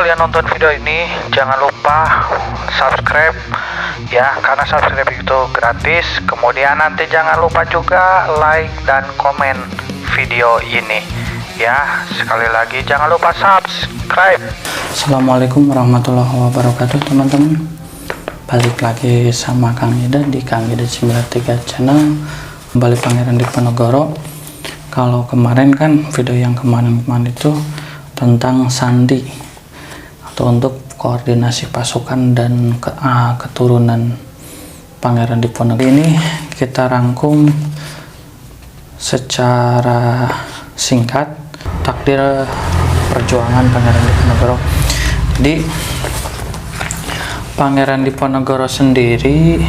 kalian nonton video ini, jangan lupa subscribe ya, karena subscribe itu gratis. Kemudian nanti jangan lupa juga like dan komen video ini ya. Sekali lagi jangan lupa subscribe. Assalamualaikum warahmatullahi wabarakatuh teman-teman. Balik lagi sama Kang Ida di Kang Ida 93 channel. Kembali Pangeran Diponegoro. Kalau kemarin kan video yang kemarin itu tentang sandi atau untuk koordinasi pasukan dan keturunan Pangeran Diponegoro. Ini kita rangkum secara singkat takdir perjuangan Pangeran Diponegoro. Jadi Pangeran Diponegoro sendiri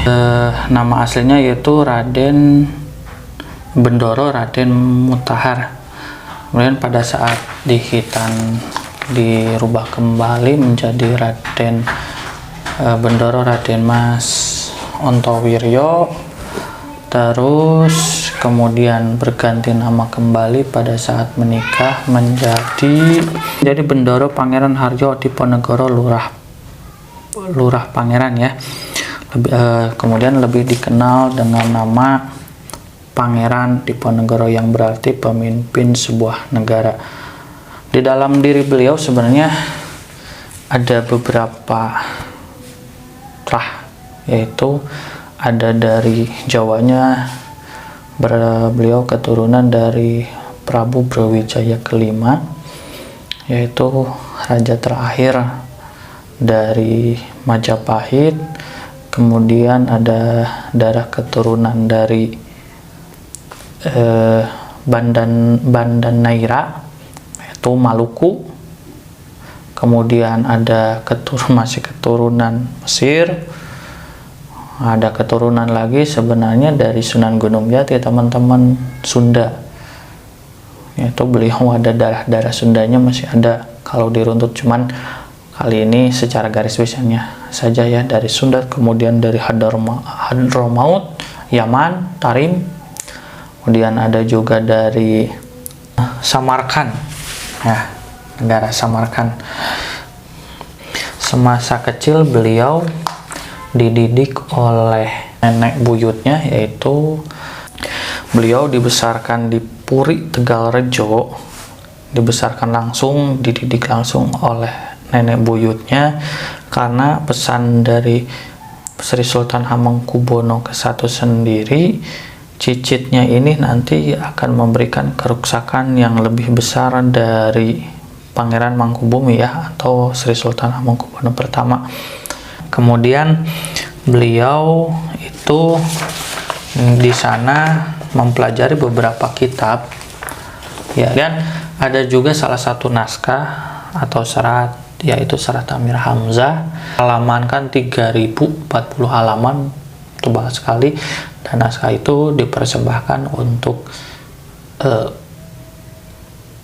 nama aslinya yaitu Raden Bendoro Raden Mutahar. Kemudian pada saat dihitan dirubah kembali menjadi Raden Bendoro Raden Mas Ontowiryo. Terus kemudian berganti nama kembali pada saat menikah menjadi Bendoro Pangeran Haryo Diponegoro Lurah Pangeran ya. Kemudian lebih dikenal dengan nama Pangeran Diponegoro yang berarti pemimpin sebuah negara. Di dalam diri beliau sebenarnya ada beberapa yaitu ada dari Jawanya, beliau keturunan dari Prabu Brawijaya kelima, yaitu raja terakhir dari Majapahit. Kemudian ada darah keturunan dari Bandanaira, yaitu Maluku. Kemudian ada masih keturunan Mesir. Ada keturunan lagi sebenarnya dari Sunan Gunung Jati, teman-teman, Sunda. Yaitu beliau ada darah Sundanya masih ada kalau diruntut, cuman kali ini secara garis besarnya saja ya, dari Sunda. Kemudian dari Hadramaut, Yaman, Tarim. Kemudian ada juga dari Samarkand ya, negara Samarkand. Semasa kecil beliau dididik oleh nenek buyutnya, yaitu beliau dibesarkan di Puri Tegalrejo, dididik langsung oleh nenek buyutnya, karena pesan dari Sri Sultan Hamengkubuwono ke-1 sendiri, cicitnya ini nanti akan memberikan kerusakan yang lebih besar dari Pangeran Mangkubumi ya, atau Sri Sultan Hamengkubuwono pertama. Kemudian beliau itu di sana mempelajari beberapa kitab ya kan. Ada juga salah satu naskah atau serat, yaitu Serat Amir Hamzah, halaman kan 3040 halaman, tebal sekali, dan naskah itu dipersembahkan untuk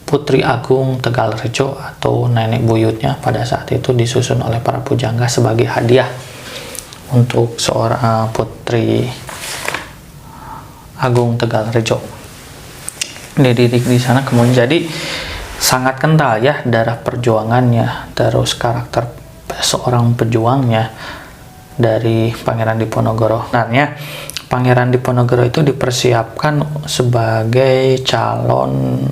Putri Agung Tegalrejo atau nenek buyutnya pada saat itu, disusun oleh para pujangga sebagai hadiah untuk seorang Putri Agung Tegalrejo. Dididik di sana, kemudian jadi sangat kental ya darah perjuangannya, terus karakter seorang pejuangnya dari Pangeran Diponegoro. Sebenarnya Pangeran Diponegoro itu dipersiapkan sebagai calon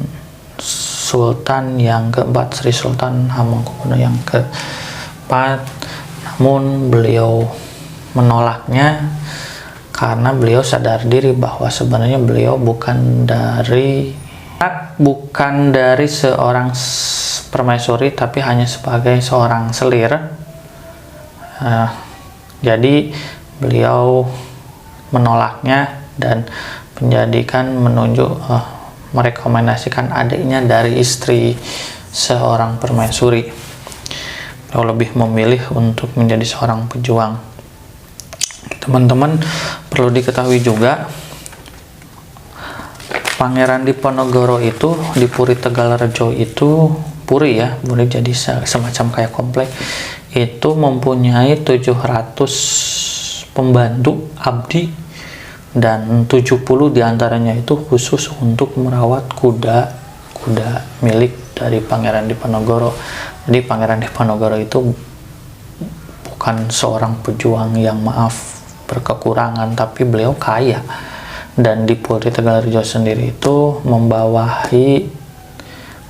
Sultan yang keempat, Sri Sultan Hamengkubuwono yang keempat, namun beliau menolaknya karena beliau sadar diri bahwa sebenarnya beliau bukan dari seorang permaisuri, tapi hanya sebagai seorang selir. Jadi beliau menolaknya dan merekomendasikan adiknya dari istri seorang permaisuri. Beliau lebih memilih untuk menjadi seorang pejuang. Teman-teman, perlu diketahui juga Pangeran Diponegoro itu di Puri Tegalrejo itu, Puri ya, boleh jadi semacam kayak komplek, itu mempunyai 700 pembantu abdi, dan 70 diantaranya itu khusus untuk merawat kuda udah milik dari Pangeran Diponegoro. Jadi Pangeran Diponegoro itu bukan seorang pejuang yang berkekurangan, tapi beliau kaya. Dan di Puri Tegalrejo sendiri itu membawahi,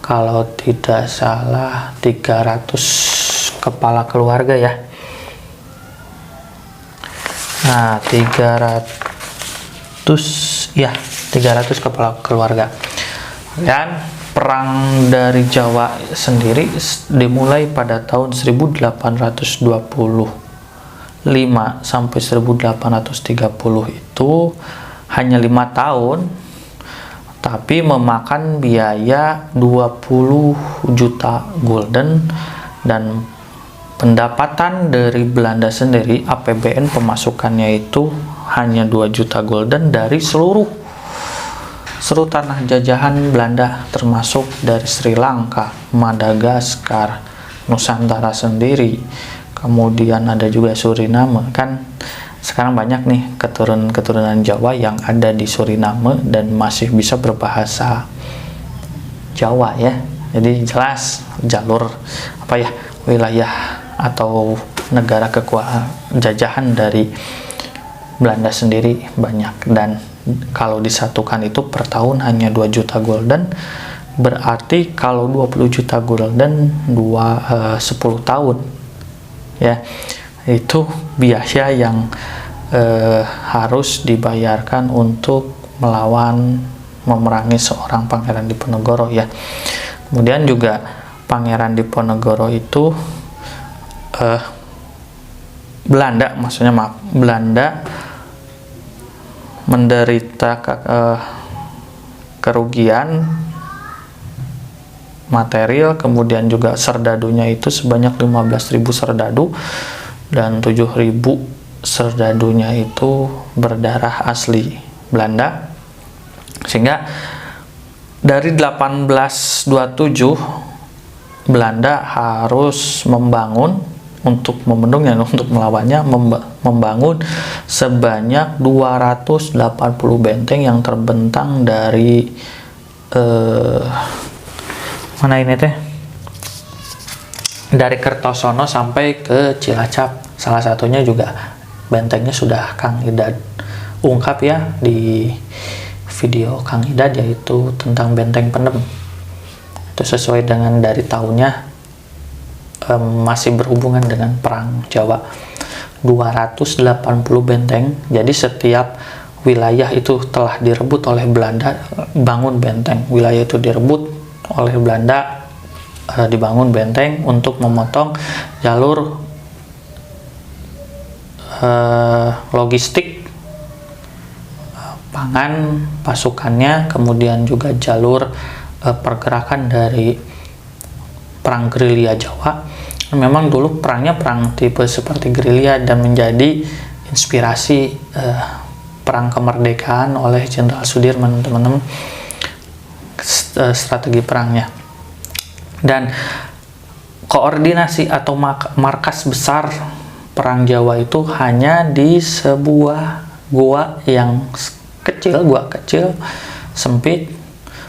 kalau tidak salah, 300 kepala keluarga ya. Nah, 300 kepala keluarga. Dan perang dari Jawa sendiri dimulai pada tahun 1825 sampai 1830, itu hanya 5 tahun, tapi memakan biaya 20 juta gulden, dan pendapatan dari Belanda sendiri, APBN pemasukannya itu hanya 2 juta gulden dari seluruh tanah jajahan Belanda, termasuk dari Sri Lanka, Madagaskar, Nusantara sendiri, kemudian ada juga Suriname. Kan sekarang banyak nih keturunan Jawa yang ada di Suriname dan masih bisa berbahasa Jawa ya. Jadi jelas jalur wilayah atau negara kekuasaan jajahan dari Belanda sendiri banyak. Dan kalau disatukan itu per tahun hanya 2 juta gulden, berarti kalau 20 juta gulden 10 tahun ya, itu biaya yang harus dibayarkan untuk memerangi seorang Pangeran Diponegoro ya. Kemudian juga Pangeran Diponegoro itu Belanda menderita kerugian material, kemudian juga serdadunya itu sebanyak 15.000 serdadu, dan 7.000 serdadunya itu berdarah asli Belanda. Sehingga dari 1827 Belanda harus membangun untuk membendungnya, untuk melawannya, membangun sebanyak 280 benteng yang terbentang dari dari Kertosono sampai ke Cilacap. Salah satunya juga bentengnya sudah Kang Idad ungkap ya di video Kang Idad, yaitu tentang Benteng Pendem. Itu sesuai dengan dari tahunnya, masih berhubungan dengan perang Jawa. 280 benteng, jadi setiap wilayah itu telah direbut oleh Belanda, bangun benteng. Wilayah itu direbut oleh Belanda, dibangun benteng untuk memotong jalur logistik pangan pasukannya, kemudian juga jalur pergerakan dari perang gerilya Jawa. Memang dulu perangnya perang tipe seperti gerilya dan menjadi inspirasi perang kemerdekaan oleh Jenderal Sudirman, teman-teman, strategi perangnya. Dan koordinasi atau markas besar perang Jawa itu hanya di sebuah gua yang kecil, sempit.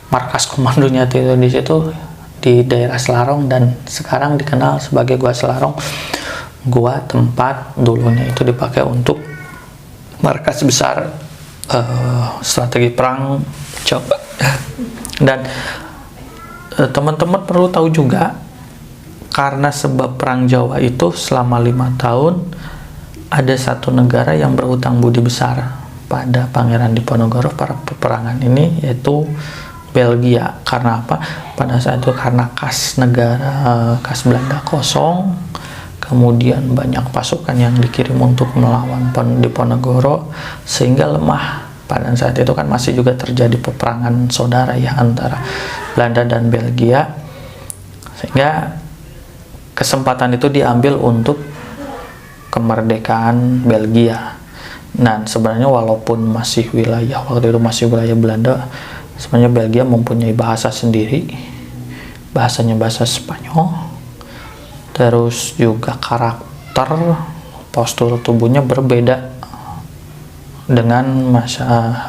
Markas komandonya itu di situ, di daerah Selarong, dan sekarang dikenal sebagai Gua Selarong. Gua tempat dulunya itu dipakai untuk markas besar strategi perang Jawa. Dan teman-teman perlu tahu juga, karena sebab perang Jawa itu selama 5 tahun, ada satu negara yang berhutang budi besar pada Pangeran Diponegoro pada peperangan ini, yaitu Belgia. Karena apa? Pada saat itu karena kas Belanda kosong, kemudian banyak pasukan yang dikirim untuk melawan Diponegoro, sehingga lemah. Pada saat itu kan masih juga terjadi peperangan saudara ya antara Belanda dan Belgia, sehingga kesempatan itu diambil untuk kemerdekaan Belgia. Dan sebenarnya walaupun waktu itu masih wilayah Belanda, sebenarnya Belgia mempunyai bahasa sendiri, bahasanya bahasa Spanyol, terus juga karakter postur tubuhnya berbeda dengan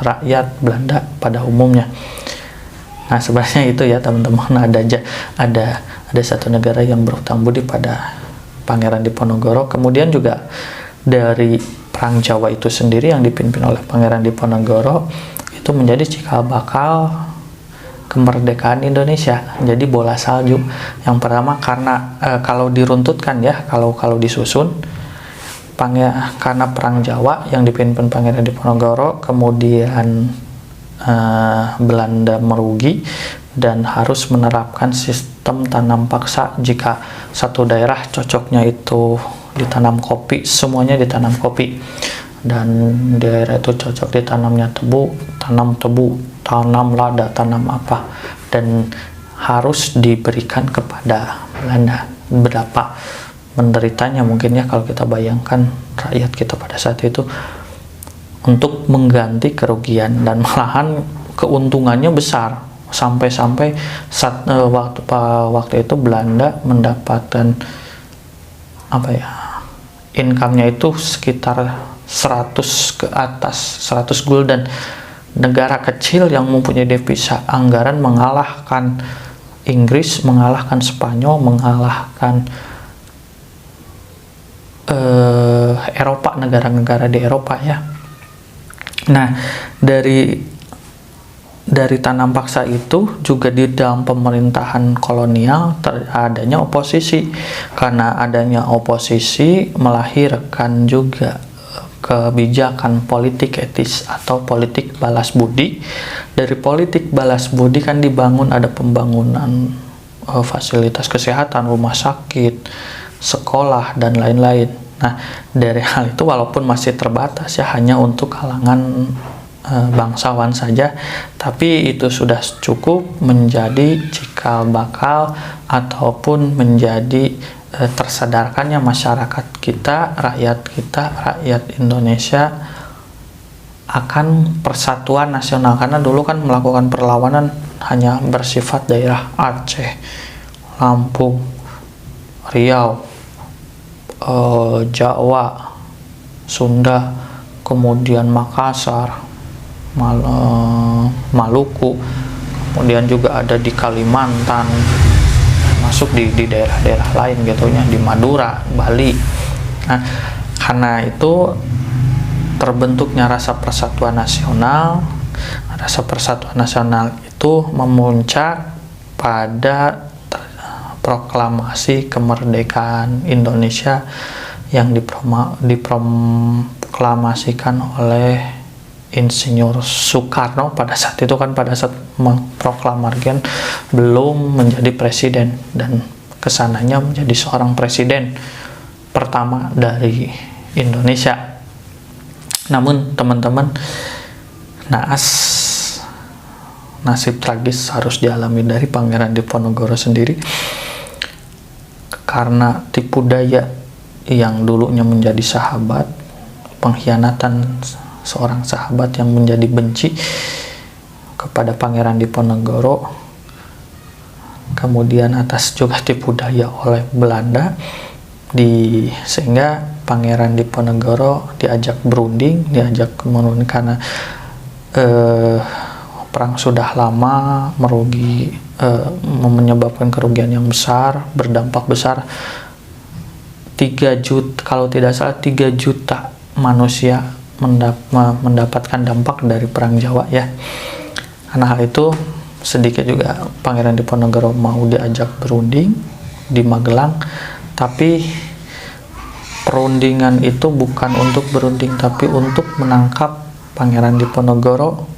rakyat Belanda pada umumnya. Nah, sebenarnya itu ya teman-teman, ada satu negara yang berhutang budi pada Pangeran Diponegoro. Kemudian juga dari Perang Jawa itu sendiri yang dipimpin oleh Pangeran Diponegoro itu menjadi cikal bakal kemerdekaan Indonesia. Jadi bola salju. Yang pertama karena kalau diruntutkan ya, kalau disusun karena Perang Jawa yang dipimpin Pangeran Diponegoro, kemudian Belanda merugi dan harus menerapkan sistem tanam paksa. Jika satu daerah cocoknya itu ditanam kopi, semuanya ditanam kopi, dan daerah itu cocok ditanamnya tebu, tanam lada, tanam apa, dan harus diberikan kepada Belanda. Berapa menderitanya mungkin ya kalau kita bayangkan rakyat kita pada saat itu untuk mengganti kerugian, dan malahan keuntungannya besar sampai waktu itu Belanda mendapatkan income-nya itu sekitar 100 ke atas, 100 gulden. Negara kecil yang mempunyai devisa anggaran mengalahkan Inggris, mengalahkan Spanyol, mengalahkan Eropa, negara-negara di Eropa ya. Nah, dari tanam paksa itu juga di dalam pemerintahan kolonial adanya oposisi. Karena adanya oposisi melahirkan juga kebijakan politik etis atau politik balas budi. Dari politik balas budi kan dibangun, ada pembangunan fasilitas kesehatan, rumah sakit, sekolah, dan lain-lain. Nah, dari hal itu walaupun masih terbatas ya, hanya untuk kalangan bangsawan saja, tapi itu sudah cukup menjadi cikal bakal ataupun menjadi tersadarkannya masyarakat kita, rakyat Indonesia akan persatuan nasional. Karena dulu kan melakukan perlawanan hanya bersifat daerah Aceh, Lampung, Riau, Jawa, Sunda, kemudian Makassar, Maluku, kemudian juga ada di Kalimantan, masuk di daerah-daerah lain gitu ya, di Madura, Bali. Nah, karena itu terbentuknya rasa persatuan nasional. Rasa persatuan nasional itu memuncak pada proklamasi kemerdekaan Indonesia yang diproklamasikan oleh Insinyur Soekarno pada saat itu kan, pada saat memproklamasikan belum menjadi presiden, dan kesananya menjadi seorang presiden pertama dari Indonesia. Namun teman-teman, nasib tragis harus dialami dari Pangeran Diponegoro sendiri karena tipu daya yang dulunya menjadi sahabat, pengkhianatan seorang sahabat yang menjadi benci kepada Pangeran Diponegoro, kemudian atas juga tipu daya oleh Belanda, sehingga Pangeran Diponegoro diajak berunding, karena perang sudah lama, menyebabkan kerugian yang besar, berdampak besar. 3 juta, kalau tidak salah 3 juta manusia mendapatkan dampak dari Perang Jawa ya. Karena hal itu sedikit juga Pangeran Diponegoro mau diajak berunding di Magelang, tapi perundingan itu bukan untuk berunding, tapi untuk menangkap Pangeran Diponegoro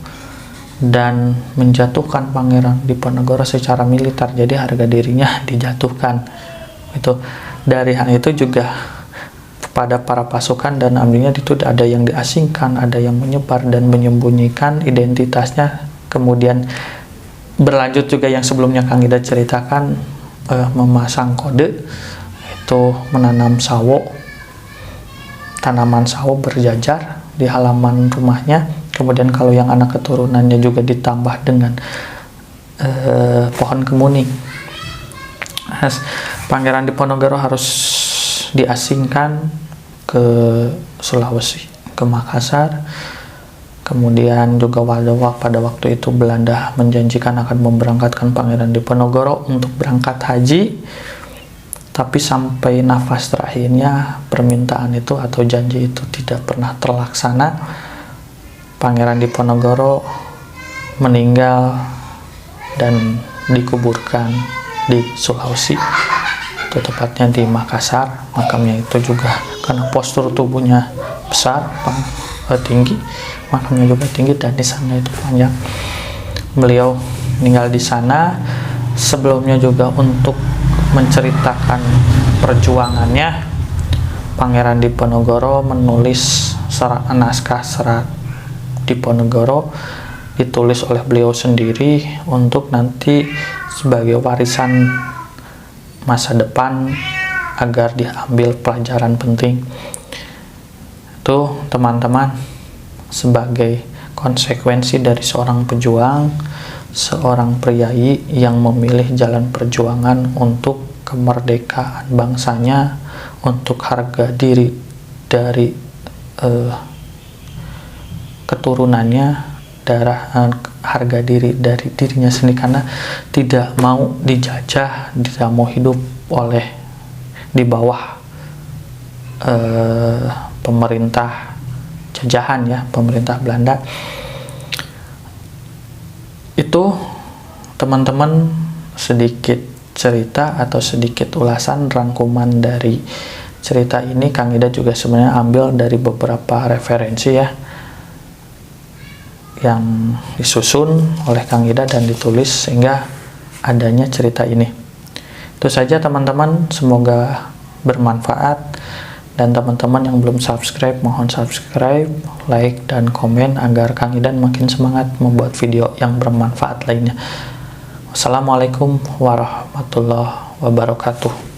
dan menjatuhkan Pangeran Diponegoro secara militer. Jadi harga dirinya dijatuhkan. Itu dari hal itu juga pada para pasukan dan abdinya itu ada yang diasingkan, ada yang menyebar dan menyembunyikan identitasnya. Kemudian berlanjut juga yang sebelumnya Kang Ida ceritakan, memasang kode, itu menanam sawo, tanaman sawo berjajar di halaman rumahnya. Kemudian kalau yang anak keturunannya juga ditambah dengan pohon kemuning. Pangeran Diponegoro harus diasingkan ke Sulawesi, ke Makassar, Kemudian juga pada waktu itu Belanda menjanjikan akan memberangkatkan Pangeran Diponegoro untuk berangkat haji, tapi sampai nafas terakhirnya permintaan itu atau janji itu tidak pernah terlaksana. Pangeran Diponegoro meninggal dan dikuburkan di Sulawesi, itu tepatnya di Makassar. Makamnya itu juga karena postur tubuhnya besar, tinggi, makamnya juga tinggi, dan di sana itu panjang. Beliau meninggal di sana. Sebelumnya juga untuk menceritakan perjuangannya, Pangeran Diponegoro menulis naskah Serat Diponegoro, ditulis oleh beliau sendiri untuk nanti sebagai warisan masa depan agar diambil pelajaran penting. Itu teman-teman, sebagai konsekuensi dari seorang pejuang, seorang priai yang memilih jalan perjuangan untuk kemerdekaan bangsanya, untuk harga diri dari keturunannya, harga diri dari dirinya sendiri, karena tidak mau dijajah, tidak mau hidup di bawah pemerintah jajahan ya, pemerintah Belanda. Itu teman-teman sedikit cerita atau sedikit ulasan rangkuman dari cerita ini. Kang Ida juga sebenarnya ambil dari beberapa referensi ya, yang disusun oleh Kang Ida dan ditulis sehingga adanya cerita ini. Itu saja teman-teman, semoga bermanfaat. Dan teman-teman yang belum subscribe, mohon subscribe, like, dan komen agar Kang Idan makin semangat membuat video yang bermanfaat lainnya. Wassalamualaikum warahmatullahi wabarakatuh.